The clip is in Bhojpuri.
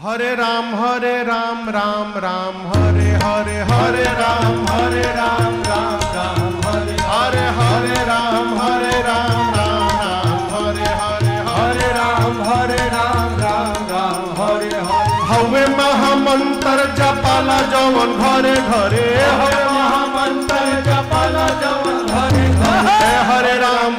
हरे राम राम राम हरे हरे हरे राम राम राम हरे हरे राम राम हरे हरे हरे राम राम हरे हरे हवे महामंत्र जपाला जवन घरे घरे हवे महामंत्र जपाला जवन घरे घरे हरे राम